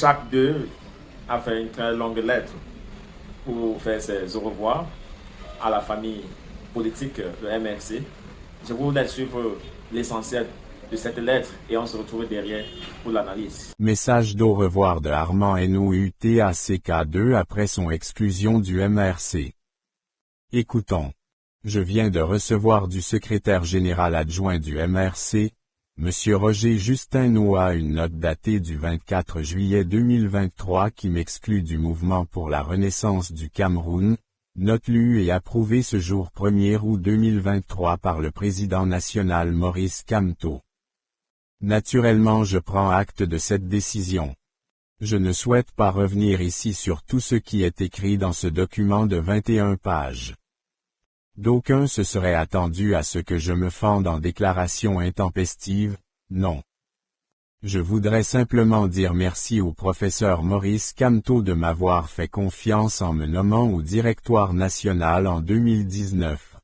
Chaque d'eux a fait une très longue lettre pour faire ses au revoir à la famille politique de MRC. Je vous laisse suivre l'essentiel de cette lettre et on se retrouve derrière pour l'analyse. Message d'au revoir de Armand NOUTACK2 après son exclusion du MRC. Écoutons. Je viens de recevoir du secrétaire général adjoint du MRC, M. Roger Justin Noah, une note datée du 24 juillet 2023 qui m'exclut du mouvement pour la renaissance du Cameroun, note lue et approuvée ce jour 1er août 2023 par le président national Maurice Kamto. Naturellement, je prends acte de cette décision. Je ne souhaite pas revenir ici sur tout ce qui est écrit dans ce document de 21 pages. D'aucuns se seraient attendus à ce que je me fende en déclarations intempestives, non. Je voudrais simplement dire merci au professeur Maurice Kamto de m'avoir fait confiance en me nommant au Directoire national en 2019.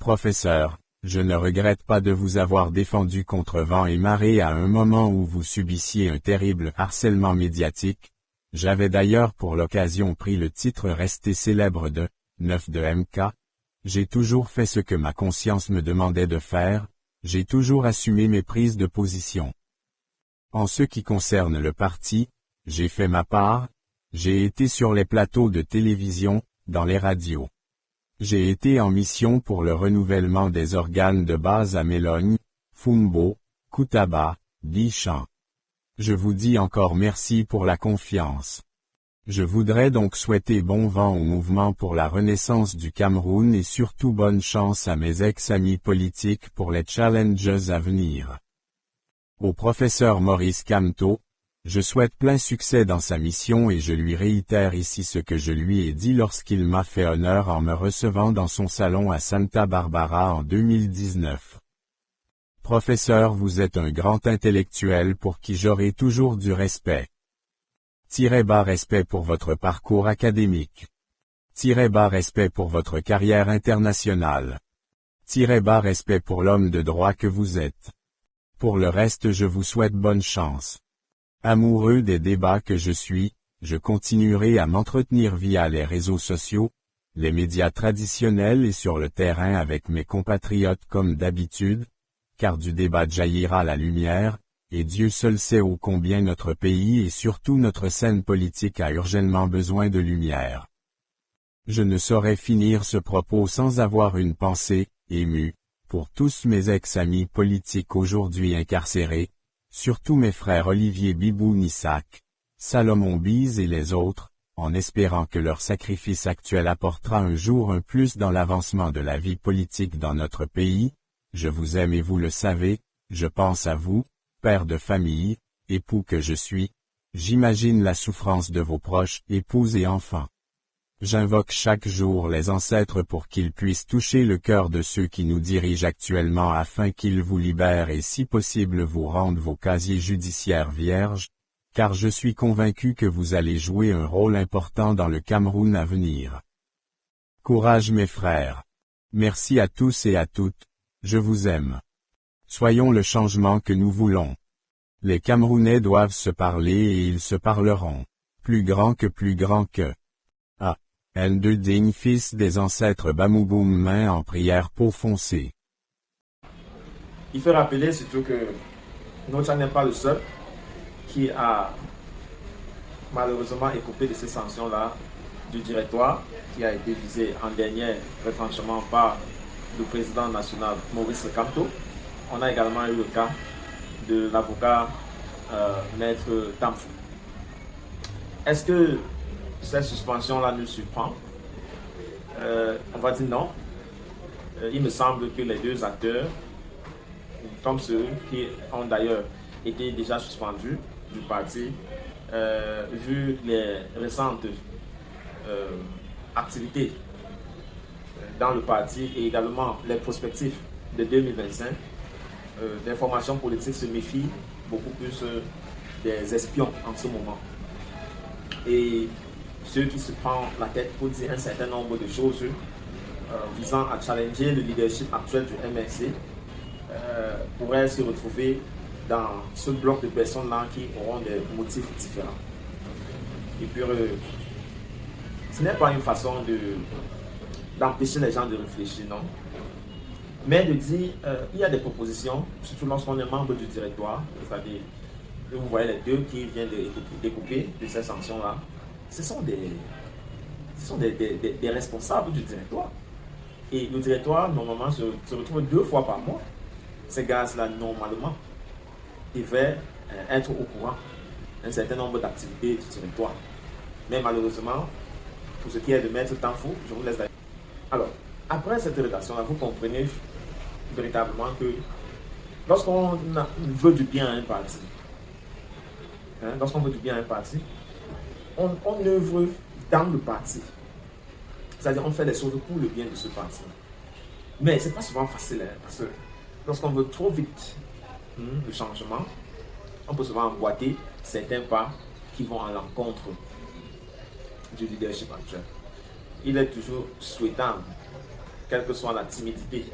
Professeur, je ne regrette pas de vous avoir défendu contre vent et marée à un moment où vous subissiez un terrible harcèlement médiatique. J'avais d'ailleurs pour l'occasion pris le titre resté célèbre de « 9 de MK ». J'ai toujours fait ce que ma conscience me demandait de faire, j'ai toujours assumé mes prises de position. En ce qui concerne le parti, j'ai fait ma part, j'ai été sur les plateaux de télévision, dans les radios. J'ai été en mission pour le renouvellement des organes de base à Mélogne, Fumbo, Koutaba, Bichan. Je vous dis encore merci pour la confiance. Je voudrais donc souhaiter bon vent au mouvement pour la renaissance du Cameroun et surtout bonne chance à mes ex-amis politiques pour les challenges à venir. Au professeur Maurice Kamto, je souhaite plein succès dans sa mission et je lui réitère ici ce que je lui ai dit lorsqu'il m'a fait honneur en me recevant dans son salon à Santa Barbara en 2019. Professeur, vous êtes un grand intellectuel pour qui j'aurai toujours du respect. Respect pour votre parcours académique. Respect pour votre carrière internationale. Respect pour l'homme de droit que vous êtes. Pour le reste, je vous souhaite bonne chance. Amoureux des débats que je suis, je continuerai à m'entretenir via les réseaux sociaux, les médias traditionnels et sur le terrain avec mes compatriotes comme d'habitude, car du débat jaillira la lumière, et Dieu seul sait ô combien notre pays et surtout notre scène politique a urgemment besoin de lumière. Je ne saurais finir ce propos sans avoir une pensée, émue, pour tous mes ex-amis politiques aujourd'hui incarcérés, surtout mes frères Olivier Bibou-Nissac, Salomon Bise et les autres, en espérant que leur sacrifice actuel apportera un jour un plus dans l'avancement de la vie politique dans notre pays. Je vous aime et vous le savez, je pense à vous, père de famille, époux que je suis, j'imagine la souffrance de vos proches, épouses et enfants. J'invoque chaque jour les ancêtres pour qu'ils puissent toucher le cœur de ceux qui nous dirigent actuellement afin qu'ils vous libèrent et si possible vous rendent vos casiers judiciaires vierges, car je suis convaincu que vous allez jouer un rôle important dans le Cameroun à venir. Courage mes frères. Merci à tous et à toutes, je vous aime. Soyons le changement que nous voulons. Les Camerounais doivent se parler et ils se parleront. Plus grand que. Ah. N2 digne fils des ancêtres Bamouboum main en prière peau foncée. Il faut rappeler surtout que Nocha n'est pas le seul qui a malheureusement écopé de ces sanctions-là du directoire qui a été visé en dernier retranchement par le président national Maurice Kamto. On a également eu le cas de l'avocat Maître Tamfou. Est-ce que cette suspension-là nous surprend? On va dire non. Il me semble que les deux acteurs, comme ceux qui ont d'ailleurs été déjà suspendus du parti, vu les récentes activités dans le parti et également les perspectives de 2025, les formations politiques se méfient beaucoup plus des espions en ce moment. Et ceux qui se prennent la tête pour dire un certain nombre de choses visant à challenger le leadership actuel du MRC pourraient se retrouver dans ce bloc de personnes-là qui auront des motifs différents. Et puis, ce n'est pas une façon d'empêcher les gens de réfléchir, non. Mais de dire, il y a des propositions, surtout lorsqu'on est membre du directoire, c'est-à-dire, vous voyez les deux qui viennent de découper de ces sanctions-là, ce sont des responsables du directoire. Et le directoire, normalement, se retrouve 2 fois par mois. Ces gaz-là, normalement, devaient être au courant d'un certain nombre d'activités du territoire. Mais malheureusement, pour ce qui est de mettre temps fou, je vous laisse d'ailleurs. Alors, après cette rédaction-là, vous comprenez véritablement que lorsqu'on veut du bien à un parti, on œuvre dans le parti. C'est-à-dire on fait les choses pour le bien de ce parti. Mais ce n'est pas souvent facile, parce que lorsqu'on veut trop vite le changement, on peut souvent emboîter certains pas qui vont à l'encontre du leadership actuel. Il est toujours souhaitable, quelle que soit la timidité,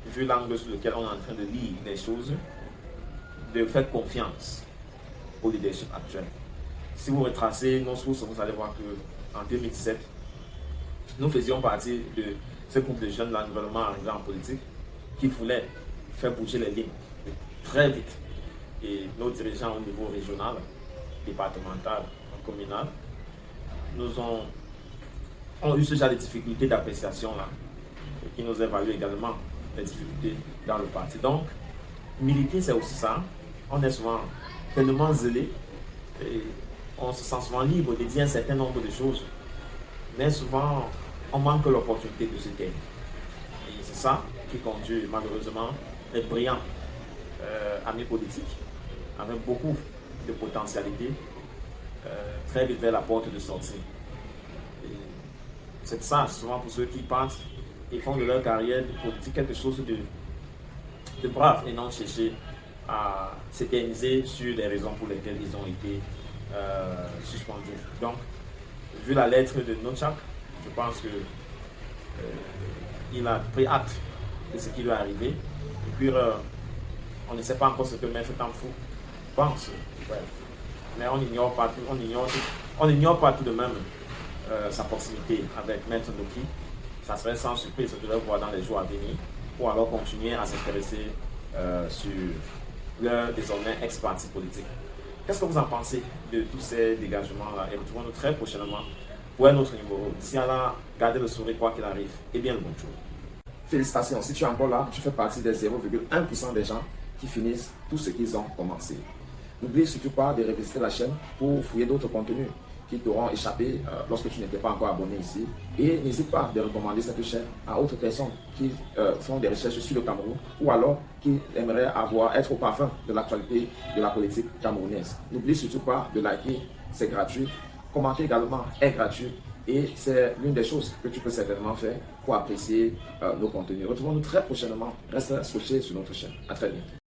vu l'angle sur lequel on est en train de lire les choses, de faire confiance au leadership actuel. Si vous retracez nos sources, vous allez voir qu'en 2017, nous faisions partie de ce groupe de jeunes là, nouvellement arrivés en politique, qui voulaient faire bouger les lignes très vite. Et nos dirigeants au niveau régional, départemental, communal, nous ont eu ce genre de difficultés d'appréciation là, qui nous évalue également les difficultés dans le parti. Donc, militer, c'est aussi ça. On est souvent tellement zélé et on se sent souvent libre de dire un certain nombre de choses, mais souvent on manque l'opportunité de se taire. Et c'est ça qui conduit malheureusement les brillants amis politiques avec beaucoup de potentialité très vite vers la porte de sortie. C'est ça souvent pour ceux qui pensent et font de leur carrière politique quelque chose de brave et non chercher à s'éterniser sur les raisons pour lesquelles ils ont été suspendus. Donc, vu la lettre de Notchak, je pense que il a pris acte de ce qui lui est arrivé. Et puis, on ne sait pas encore ce que Maître Tamfou pense. Ouais. Mais on n'ignore pas tout de même sa proximité avec Maître Noki. Ça serait sans surprise de le voir dans les jours à venir, ou alors continuer à s'intéresser sur leur désormais ex-parti politique. Qu'est-ce que vous en pensez de tous ces dégagements-là? Et retrouvons-nous très prochainement pour un autre numéro. D'ici là, gardez le sourire quoi qu'il arrive et bien le bonjour. Félicitations, si tu es encore là, tu fais partie des 0,1% des gens qui finissent tout ce qu'ils ont commencé. N'oublie surtout pas de revisiter la chaîne pour fouiller d'autres contenus qui t'auront échappé lorsque tu n'étais pas encore abonné ici. Et n'hésite pas de recommander cette chaîne à d'autres personnes qui font des recherches sur le Cameroun ou alors qui aimeraient être au parfum de l'actualité de la politique camerounaise. N'oublie surtout pas de liker, c'est gratuit. Commenter également est gratuit. Et c'est l'une des choses que tu peux certainement faire pour apprécier nos contenus. Retrouvons-nous très prochainement. Reste scotché sur notre chaîne. À très bientôt.